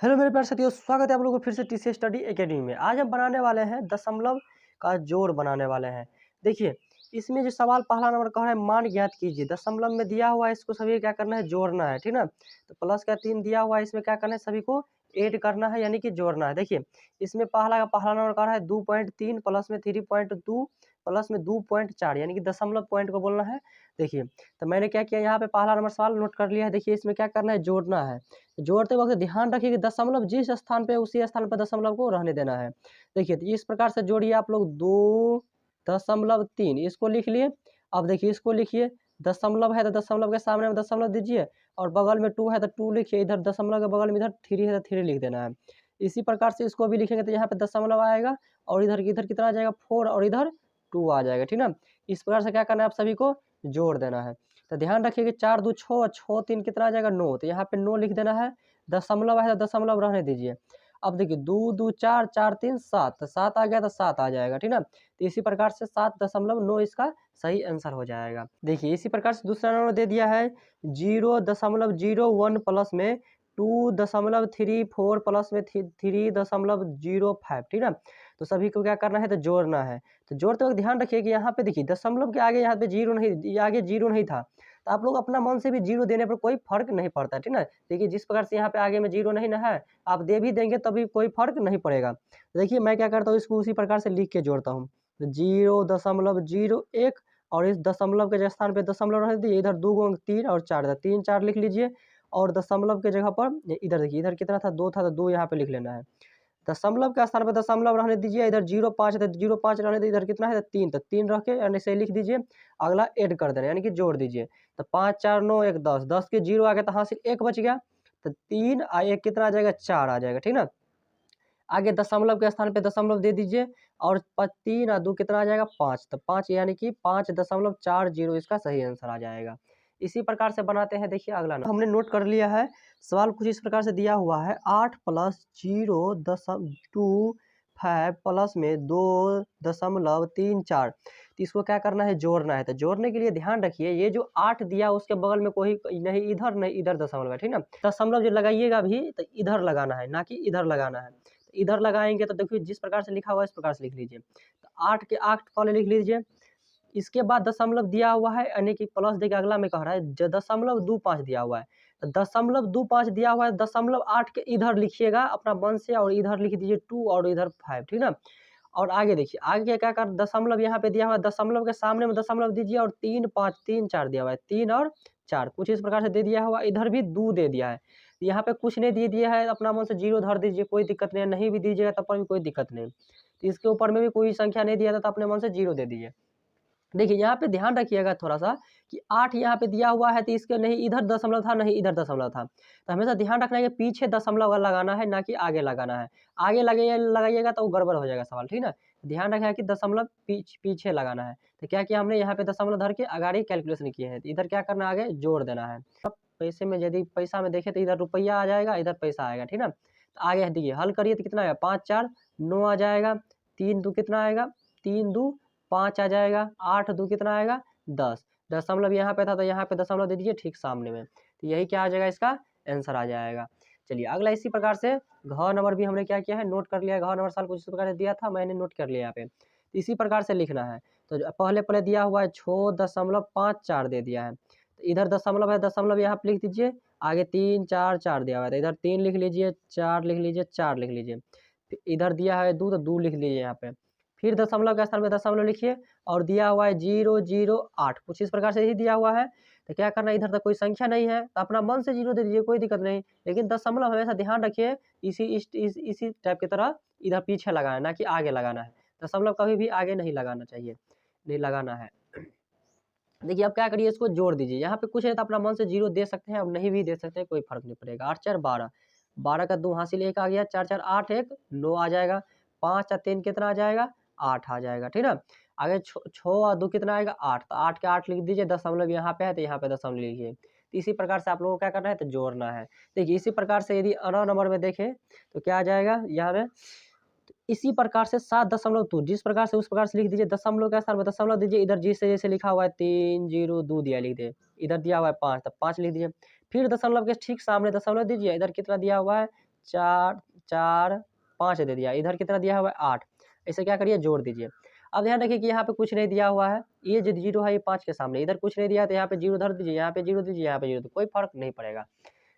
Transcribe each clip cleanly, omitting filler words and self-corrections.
Hello मेरे प्यारे साथियों, स्वागत है आप लोगों को फिर से टीसी स्टडी एकेडमी में। आज हम बनाने वाले हैं दशमलव का जोड़ बनाने वाले हैं। देखिए, इसमें जो सवाल पहला नंबर का है, मान ज्ञात कीजिए। दशमलव में दिया हुआ है, इसको सभी क्या करना है, जोड़ना है, ठीक ना। तो प्लस का 3 दिया हुआ है, इसमें क्या करना है, सभी को ऐड करना है, यानी कि जोड़ना है। देखिए, इसमें पहला का पहला नंबर का है 2.3 प्लस में 3.2 प्लस में 2.4, यानी कि दशमलव पॉइंट को बोलना है। देखिए, तो मैंने क्या किया, यहाँ पे पहला नंबर सवाल नोट कर लिया है। देखिए, इसमें क्या करना है, जोड़ना है। जोड़ते वक्त ध्यान रखिए कि दशमलव जिस स्थान पे उसी स्थान पर दशमलव को रहने देना है। देखिए, तो इस प्रकार से जोड़िए आप लोग 2.3 इसको लिख लिए। अब देखिए, इसको लिखिए, दशमलव है तो दशमलव के सामने में दशमलव दीजिए, और बगल में 2 है तो 2 लिखिए। इधर दशमलव के बगल में इधर 3 है तो 3 लिख देना है। इसी प्रकार से इसको भी लिखेंगे तो यहाँ पे दशमलव आएगा, और इधर इधर कितना आ जाएगा, 4, और इधर 2 आ जाएगा, ठीक ना। इस प्रकार से क्या करना है, आप सभी को जोड़ देना है। तो ध्यान रखिए कि 4 2 6, 6 3 कितना आ जाएगा, 9। तो यहाँ पे 9 लिख देना है। दशमलव है तो दशमलव रहने दीजिए। अब देखिए, 2 2 4 4 3 7, तो 7 आ गया तो 7 आ जाएगा, ठीक ना। तो इसी प्रकार से 7.9 इसका सही आंसर हो जाएगा। देखिए, इसी प्रकार से दूसरा नंबर दे दिया है 0.01 प्लस में 2.34 प्लस में 3.05, ठीक ना। तो सभी को क्या करना है, तो जोड़ना है। तो जोड़ते वक्त ध्यान रखिए कि यहाँ पे देखिए, दशमलव के आगे यहाँ पे जीरो नहीं, आगे जीरो नहीं था। तो आप लोग अपना मन से भी जीरो देने पर कोई फर्क नहीं पड़ता, ठीक ना। देखिए, जिस प्रकार से यहाँ पे आगे में जीरो नहीं ना है, आप दे भी देंगे तभी कोई फर्क नहीं पड़ेगा। तो देखिए, मैं क्या करता हूँ, इसको उसी प्रकार से लिख के जोड़ता हूँ। 0.01, और इस दशमलव के स्थान पे दशमलव रख दिए। इधर 2 गुण 3 और 4, 3 4 लिख लीजिए। और दशमलव के जगह पर इधर देखिए, इधर कितना था, 2 था, तो 2 यहाँ पे लिख लेना है। दशमलव के स्थान पर दशमलव रहने दीजिए। इधर 0.5 है तो 0.5 रहने दीजिए। इधर कितना है, तो 3, तो 3 रख के यानी से लिख दीजिए। अगला ऐड कर देना, यानी कि जोड़ दीजिए। तो 5 4 9 1 10, 10 के 0 आ गया तो यहाँ से 1 बच गया। तो 3 और 1 कितना आ जाएगा, 4 आ जाएगा, ठीक ना। आगे दशमलव के स्थान पे दशमलव दे दीजिए, और 3 और 2 कितना आ जाएगा, 5। तो 5 यानी कि 5.40 इसका सही आंसर आ जाएगा। इसी प्रकार से बनाते हैं। देखिए, अगला नंबर हमने नोट कर लिया है। सवाल कुछ इस प्रकार से दिया हुआ है, 8 प्लस 0.25 प्लस में 2.34। तो इसको क्या करना है, जोड़ना है। तो जोड़ने के लिए ध्यान रखिए, ये जो 8 दिया उसके बगल में कोई नहीं इधर दशमलव है, ठीक ना। दशमलव जो लगाइएगा भी तो इधर लगाना है, ना कि इधर लगाना है। इधर लगाएंगे तो देखिए, जिस प्रकार से लिखा हुआ है इस प्रकार से लिख लीजिए। तो 8 के 8 पहले लिख लीजिए। इसके बाद दशमलव दिया हुआ है, यानी कि प्लस देखिए अगला में कह रहा है 0.25 दिया हुआ है। तो 0.25 दिया हुआ है, 0.8 के इधर लिखिएगा अपना मन से, और इधर लिख दीजिए 2 और इधर 5, ठीक ना। और आगे देखिए, आगे क्या कर, दशमलव यहाँ पे दिया हुआ है, दशमलव के सामने में दशमलव दीजिए, और 3 5 3 4 दिया हुआ है, 3 और 4 कुछ इस प्रकार से दे दिया हुआ। इधर भी 2 दे दिया है। यहाँ पे कुछ नहीं दे दिया है, अपना मन से 0 धर दीजिए, कोई दिक्कत नहीं है। नहीं भी दीजिएगा तब पर भी कोई दिक्कत नहीं। तो इसके ऊपर में भी कोई संख्या नहीं दिया था, तो अपने मन से 0 दे दीजिए। देखिए, यहाँ पे ध्यान रखिएगा थोड़ा सा कि 8 यहाँ पे दिया हुआ है, तो इसके नहीं इधर दशमलव था, नहीं इधर दशमलव था। तो हमेशा ध्यान रखना है कि पीछे दशमलव लगाना है, ना कि आगे लगाना है। आगे लगाइएगा तो वो गड़बड़ हो जाएगा सवाल, ठीक ना। ध्यान रखिएगा कि दशमलव पीछे लगाना है। तो क्या किया हमने, यहाँ पे दशमलव धर के आगे कैलकुलेशन किए हैं। तो इधर क्या करना है, आगे जोड़ देना है। अब पैसे में, यदि पैसा में देखे तो इधर रुपया आ जाएगा, इधर पैसा आएगा, ठीक ना। तो आगे देखिए, हल करिए तो कितना आएगा, 5 4 9 आ जाएगा। 3 2 कितना आएगा, 3 2 5 आ जाएगा। 8 2 कितना आएगा, 10। दशमलव यहाँ पे था तो यहाँ पे दशमलव दे दीजिए ठीक सामने में। तो यही क्या आ जाएगा, इसका आंसर आ जाएगा। चलिए, अगला इसी प्रकार से घ नंबर भी हमने क्या किया है, नोट कर लिया है। घ नंबर साल कुछ इस प्रकार से दिया था, मैंने नोट कर लिया यहाँ पे। तो इसी प्रकार से लिखना है। तो पहले दिया हुआ है 6.54 दे दिया है। तो इधर दशमलव है, दशमलव यहाँ पे लिख दीजिए। आगे 3 4 4 दिया हुआ है, तो इधर 3 लिख लीजिए, 4 लिख लीजिए, 4 लिख लीजिए। फिर इधर दिया है 2, तो 2 लिख लीजिए यहाँ पे। फिर दशमलव के स्थान में दशमलव लिखिए, और दिया हुआ है 0.08 कुछ इस प्रकार से ही दिया हुआ है। तो क्या करना है, इधर तक कोई संख्या नहीं है तो अपना मन से 0 दे दीजिए, कोई दिक्कत नहीं। लेकिन दशमलव हमेशा ध्यान रखिए, इसी टाइप की तरह इधर पीछे लगाना है, ना कि आगे लगाना है। दशमलव कभी भी आगे नहीं लगाना चाहिए, नहीं लगाना है। देखिए, अब क्या करिए, इसको जोड़ दीजिए। यहाँ पे कुछ है तो अपना मन से 0 दे सकते हैं, अब नहीं भी दे सकते हैं, कोई फर्क नहीं पड़ेगा। 8 4 12, 12 का 2 हासिल 1 आ गया। 4 4 8 1 9 आ जाएगा। 5 और 3 कितना आ जाएगा, 8 आ जाएगा, ठीक ना। आगे 6 और 2 कितना आएगा, 8। तो 8 के 8 लिख दीजिए। दशमलव यहाँ पे है तो यहाँ पे दशमलव लिखिए। तो इसी प्रकार से आप लोगों को क्या करना है, तो जोड़ना है। देखिए, इसी प्रकार से यदि अना नंबर में देखें तो क्या आ जाएगा यहाँ में, तो इसी प्रकार से 7.2 जिस प्रकार से उस प्रकार से लिख दीजिए। दशमलव के स्थान में दशमलव दीजिए। इधर जिससे जैसे लिखा हुआ है 3 0 2 दिया, लिख दे। इधर दिया हुआ है 5, तो 5 लिख दीजिए। फिर दशमलव के ठीक सामने दशमलव दीजिए। इधर कितना दिया हुआ है, 4 4 5 दे दिया, इधर कितना दिया हुआ है 8। ऐसे क्या करिए जोड़ दीजिए। अब ध्यान रखिए कि यहाँ पे कुछ नहीं दिया हुआ है, ये जो 0 है ये 5 के सामने, इधर कुछ नहीं दिया है तो यहाँ पे 0 धर दीजिए, यहाँ पे 0 दीजिए, यहाँ पे 0, तो कोई फर्क नहीं पड़ेगा।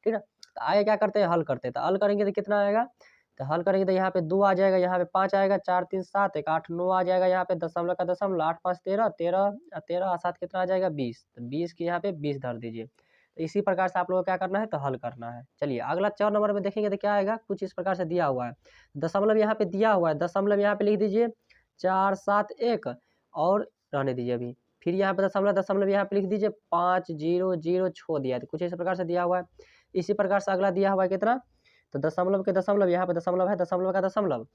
ठीक है, तो आगे क्या करते हैं, हल करते हैं। तो हल करेंगे तो कितना आएगा, तो हल करेंगे तो यहाँ पे 2 आ जाएगा, यहाँ पे 5 आएगा, 4 3 7 1 8 9 आ जाएगा, यहाँ पे दशमलव का दशमलव, 8 5 13 13 13 और 7 कितना आ जाएगा 20, तो 20 की यहाँ पे 20 धर दीजिए। तो इसी प्रकार से आप लोगों को क्या करना है, तो हल करना है। चलिए अगला 4 नंबर में देखेंगे तो क्या आएगा, कुछ इस प्रकार से दिया हुआ है, दशमलव यहाँ पे दिया हुआ है, दशमलव यहाँ पे लिख दीजिए 4 7 1 और रहने दीजिए अभी। फिर यहाँ पे दशमलव दशमलव यहाँ पे लिख दीजिए 5 0 0 छो दिया है, तो कुछ इस प्रकार से दिया हुआ है। इसी प्रकार से अगला दिया हुआ है कितना, तो दशमलव के दशमलव, यहाँ पे दशमलव है, दशमलव का दशमलव,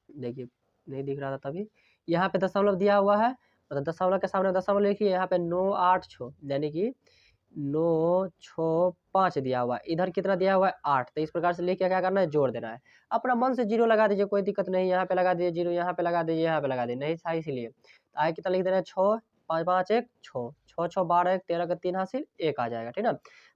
देखिए नहीं दिख रहा था तभी, यहाँ पे दशमलव दिया हुआ है, मतलब दशमलव के सामने दशमलव लिखिए, यहाँ पे 9 8 छो, यानी कि 9 6 5 दिया हुआ है, इधर कितना दिया हुआ है 8। तो इस प्रकार से लेके क्या करना है, जोड़ देना है। अपना मन से 0 लगा दीजिए, कोई दिक्कत नहीं, यहाँ पे लगा दीजिए 0, यहाँ पे लगा दीजिए, यहाँ पे लगा दीजिए, नहीं था इसीलिए। तो आगे कितना लिख देना है 6 5 5 1 6 6 6 12 1 13 का 3 हासिल 1 आ जाएगा, ठीक ना।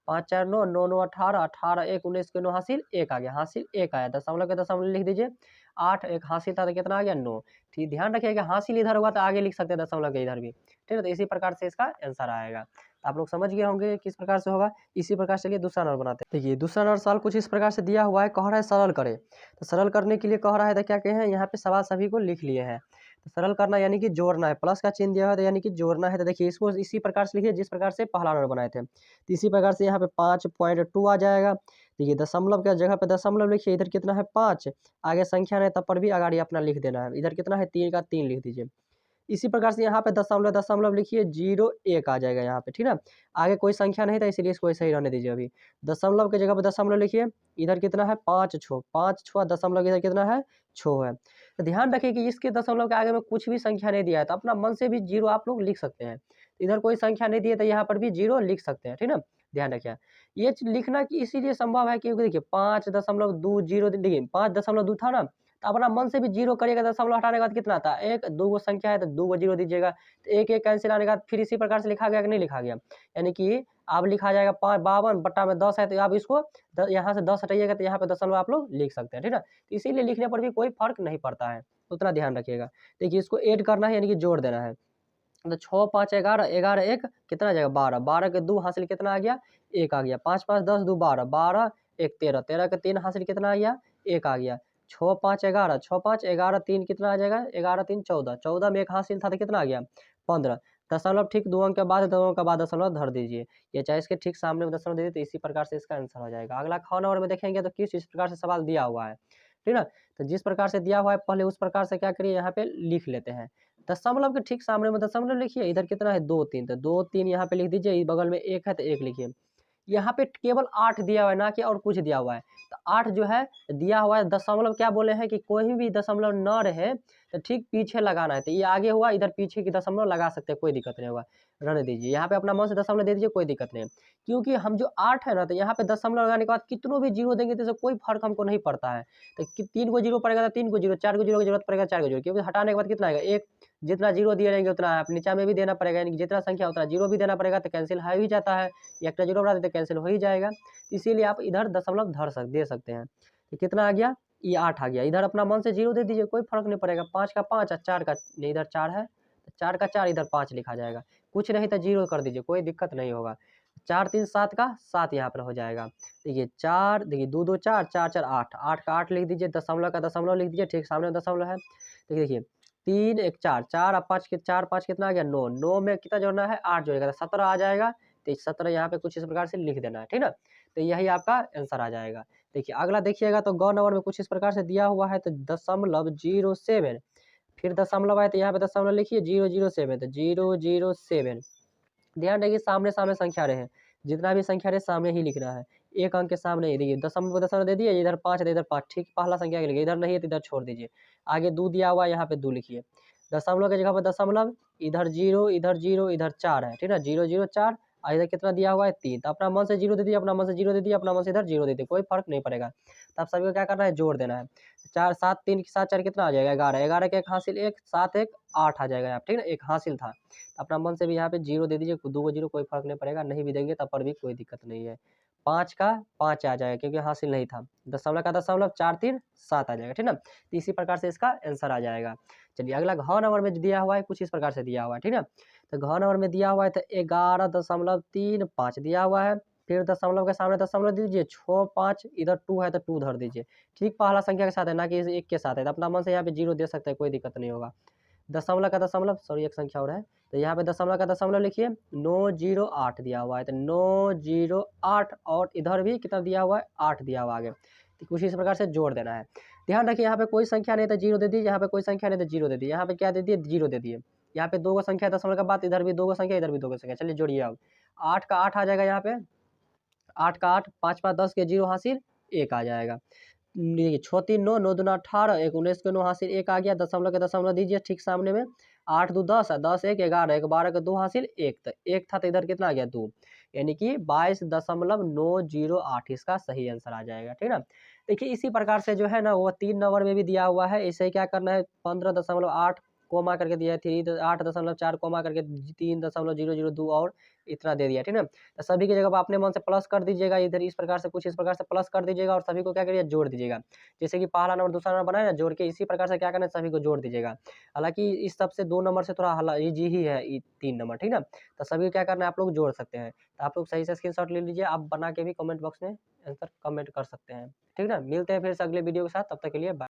5 4 9 9 9 18 18 1 19 के 9 हासिल 1 आ गया, हासिल 1 आया। दशमलव के दशमलव लिख दीजिए 8, एक हासिल था तो कितना आ गया 9। ठीक, ध्यान रखिएगा हासिल इधर हुआ तो आगे लिख सकते हैं दशमलव के इधर भी, ठीक है। तो इसी प्रकार से इसका आंसर आएगा। आप लोग समझ गए होंगे किस प्रकार से होगा। इसी प्रकार से चलिए दूसरा नंबर बनाते हैं। देखिए दूसरा नंबर सवाल कुछ इस प्रकार से दिया हुआ है, कह रहा है सरल करें। तो सरल करने के लिए कह रहा है तो क्या कहे हैं, यहाँ पे सवाल सभी को लिख लिए हैं। तो सरल करना यानी कि जोड़ना है, प्लस का चिन्ह दिया है तो यानी कि जोड़ना है। तो देखिए इसको इसी प्रकार से लिखिए जिस प्रकार से पहला नंबर बनाए थे। तो इसी प्रकार से यहाँ पे 5.2 आ जाएगा। देखिए दशमलव के जगह पे दशमलव लिखिए, इधर कितना है 5, आगे संख्या नहीं तब पर भी आगे अपना लिख देना है। इधर कितना है 3 का 3 लिख दीजिए। इसी प्रकार से यहाँ पे दशमलव दशमलव लिखिए 0 1 आ जाएगा यहाँ पे, ठीक है। आगे कोई संख्या नहीं था इसलिए इसको ऐसे ही रहने दीजिए। अभी दशमलव के जगह पे दशमलव लिखिए, इधर कितना है 5 छो, 5 छो दशमलव इधर कितना है छो है। तो ध्यान रखिए कि इसके दशमलव के आगे में कुछ भी संख्या नहीं दिया है तो अपना मन से भी 0 आप लोग लिख सकते हैं। इधर कोई संख्या नहीं दी है तो यहाँ पर भी 0 लिख सकते हैं, ठीक ना। ध्यान रखिए ये लिखना कि इसीलिए संभव है क्योंकि देखिए 5.20 देखिए 5.2 था ना, तो अपना मन से भी 0 करिएगा, दशमलव हटाने के बाद कितना आता है 1, 2 संख्या है तो 2 0 दीजिएगा, तो 1 1 कैंसिल आने के बाद फिर इसी प्रकार से लिखा गया कि नहीं लिखा गया, यानी कि अब लिखा जाएगा 52 बट्टा में 10 है तो आप इसको यहाँ से 10 हटाइएगा तो यहाँ पे दशमलव आप लोग लिख सकते हैं, ठीक है। तो इसीलिए लिखने पर भी कोई फर्क नहीं पड़ता है, उतना ध्यान रखिएगा। देखिए इसको ऐड करना है यानी कि जोड़ देना है। तो 6 5 11 11 1 कितना आ जाएगा 12, 12 के 2 हासिल कितना आ गया 1 आ गया, 5 5 10 2 12, 12 1 13, 13 के 3 हासिल कितना आ गया 1 आ गया। 6 5 11, 6 5 11 3 कितना आ जाएगा 11 3 14, 14 में 1 हासिल था तो कितना आ गया 15। दशमलव ठीक 2 अंक के बाद 2 अंक के बाद दशमलव धर दीजिए, ये चाहे इसके ठीक सामने में दशमलव दे दीजिए, तो इसी प्रकार से इसका आंसर हो जाएगा। अगला ख नंबर में देखेंगे तो किस इस प्रकार से सवाल दिया हुआ है, ठीक ना। तो जिस प्रकार से दिया हुआ है पहले उस प्रकार से क्या करिए यहाँ पे लिख लेते हैं। दशमलव के ठीक सामने में दशमलव लिखिए, इधर कितना है 2 3, तो 2 3 यहाँ पे लिख दीजिए, बगल में 1 है तो 1 लिखिए। यहाँ पे केवल 8 दिया हुआ है ना कि और कुछ दिया हुआ है, तो 8 जो है दिया हुआ है। दशमलव क्या बोले हैं कि कोई भी दशमलव न रहे तो ठीक पीछे लगाना है, तो ये आगे हुआ, इधर पीछे की दशमलव लगा सकते हैं, कोई दिक्कत नहीं होगा, रहने दीजिए। यहाँ पे अपना मन से दशमलव दे दीजिए, कोई दिक्कत नहीं है, क्योंकि हम जो 8 है ना, तो यहाँ पे दशमलव लगाने के बाद कितनों भी 0 देंगे तो इससे कोई फर्क हमको नहीं पड़ता है। तो 3 को 0 पड़ेगा तो 3 को 0, 4 को 0 की जरूरत पड़ेगा 4 को 0, क्योंकि हटाने के बाद कितना आएगा 1, जितना 0 दिए रहेंगे उतना आप नीचा में भी देना पड़ेगा, यानी कि जितना संख्या उतना 0 भी देना पड़ेगा, तो कैंसिल हो ही जाता है, एक 0 बढ़ा देते कैंसिल हो ही जाएगा। इसीलिए आप इधर दशमलव दे सकते हैं। तो कितना आ गया, ये 8 आ गया। इधर अपना मन से 0 दे दीजिए, कोई फर्क नहीं पड़ेगा। 5 का 5 और 4 का नहीं, इधर 4 है तो 4 का 4, इधर 5 लिखा जाएगा। कुछ नहीं तो 0 कर दीजिए, कोई दिक्कत नहीं होगा। 4 3 7 का 7 यहाँ पर हो जाएगा। देखिए 4, देखिए 2 2 4 4 4 8, 8 का 8 लिख दीजिए, दशमलव का दशमलव लिख दीजिए, ठीक सामने दशमलव है। देखिए 3 1 4, 4 और 5 के 4 5 कितना आ गया 9, 9 में कितना जोड़ना है 8 जोड़ेगा तो 17 आ जाएगा। तो 17 यहाँ पे कुछ इस प्रकार से लिख देना है, ठीक ना। तो यही आपका आंसर आ जाएगा। देखिए अगला देखिएगा तो ग नंबर में कुछ इस प्रकार से दिया हुआ है, तो 0.07, फिर दशमलव आए तो यहाँ पे दशमलव लिखिए 007, तो 007। ध्यान रखिए सामने सामने संख्या रहे, जितना भी संख्या रहे सामने ही लिखना है, एक अंक के सामने ही। देखिए दशमलव को दशमलव दे दिए, इधर 5 है इधर 5, ठीक पहला संख्या लिखिए, इधर नहीं है तो इधर छोड़ दीजिए। आगे 2 दिया हुआ है, यहाँ पे 2 लिखिए। दशमलव की जगह पर दशमलव, इधर 0 इधर 0 इधर 4 है, ठीक है 0 0 4, और इधर कितना दिया हुआ है 3। तो अपना मन से 0 दे दिए, अपना मन से 0 दे दिए, अपना मन से इधर 0 दे दिए, कोई फर्क नहीं पड़ेगा। तो आप सभी को क्या करना है, जोड़ देना है। 4 7 3 7 4 कितना आ जाएगा 11, 11 के 1 हासिल 1, 7 1 8 आ जाएगा यहाँ, ठीक है 1 हासिल था। अपना मन से भी यहाँ पे 0 दे दीजिए, 2 को 0 कोई फर्क नहीं पड़ेगा, नहीं भी देंगे तब पर भी कोई दिक्कत नहीं है। 5 का 5 आ जाएगा क्योंकि हासिल नहीं था। दशमलव का दशमलव 4 3 7 आ जाएगा, ठीक ना। तो इसी प्रकार से इसका आंसर आ जाएगा। चलिए अगला घ नंबर में दिया हुआ है, कुछ इस प्रकार से दिया हुआ है, ठीक ना। तो घ नंबर में दिया हुआ है तो 11.35 दिया हुआ है। फिर दशमलव के सामने दशमलव दे दीजिए, 6 5 इधर 2 है तो 2 धर दीजिए। ठीक पहला संख्या के साथ है, ना कि 1 के साथ है। तो अपना मन से यहाँ पे 0 दे सकते हैं, कोई दिक्कत नहीं होगा। दशमलव का दशमलव, सॉरी एक संख्या और है, तो यहाँ पे दशमलव का दशमलव लिखिए। 908 दिया हुआ है तो 908, और इधर भी कितना दिया हुआ है, 8 दिया हुआ आगे। तो कुछ इस प्रकार से जोड़ देना है। ध्यान रखिए यहाँ पे कोई संख्या नहीं तो 0 दे दीजिए, यहाँ पे कोई संख्या नहीं तो 0 दे दीजिए। यहाँ पे क्या दे दिए, 0 दे दिए। यहाँ पे 2 संख्या दशमलव के बाद, इधर भी 2 संख्या, इधर भी 2 संख्या। चलिए जोड़िए अब। 8 का 8 आ जाएगा यहाँ पे, 8 का 8, 5 5 10 के 0 हासिल 1 आ जाएगा। देखिए 6 3 9, 9 दूना 18, 1 19 के 9 हासिल 1 आ गया। दशमलव के दशमलव दीजिए ठीक सामने में। 8 2 10, 10 1 11, 1 12 के 2 हासिल 1, तो 1 था तो इधर कितना आ गया 2, यानी कि 22.908 इसका सही आंसर आ जाएगा, ठीक ना। देखिए इसी प्रकार से जो है ना वो 3 नंबर में भी दिया हुआ है। इसे क्या करना है, 15.8 कोमा करके दिया है, 8.4 कोमा करके 3.002 और इतना दे दिया, ठीक ना। तो सभी की जगह पर अपने मन से प्लस कर दीजिएगा, इधर इस प्रकार से कुछ इस प्रकार से प्लस कर दीजिएगा, और सभी को क्या करिए, जोड़ दीजिएगा। जैसे कि पहला नंबर दूसरा नंबर बनाया ना, जोड़ के इसी प्रकार से क्या करना है, सभी को जोड़ दीजिएगा। हालांकि इस सब से 2 नंबर से थोड़ा इजी ही है, 3 नंबर, ठीक ना। तो सभी को क्या करना है, आप लोग जोड़ सकते हैं। तो आप लोग सही से स्क्रीनशॉट ले लीजिए, आप बना के भी कमेंट बॉक्स में आंसर कमेंट कर सकते हैं, ठीक ना। मिलते हैं फिर से अगले वीडियो के साथ, तब तक के लिए बाय।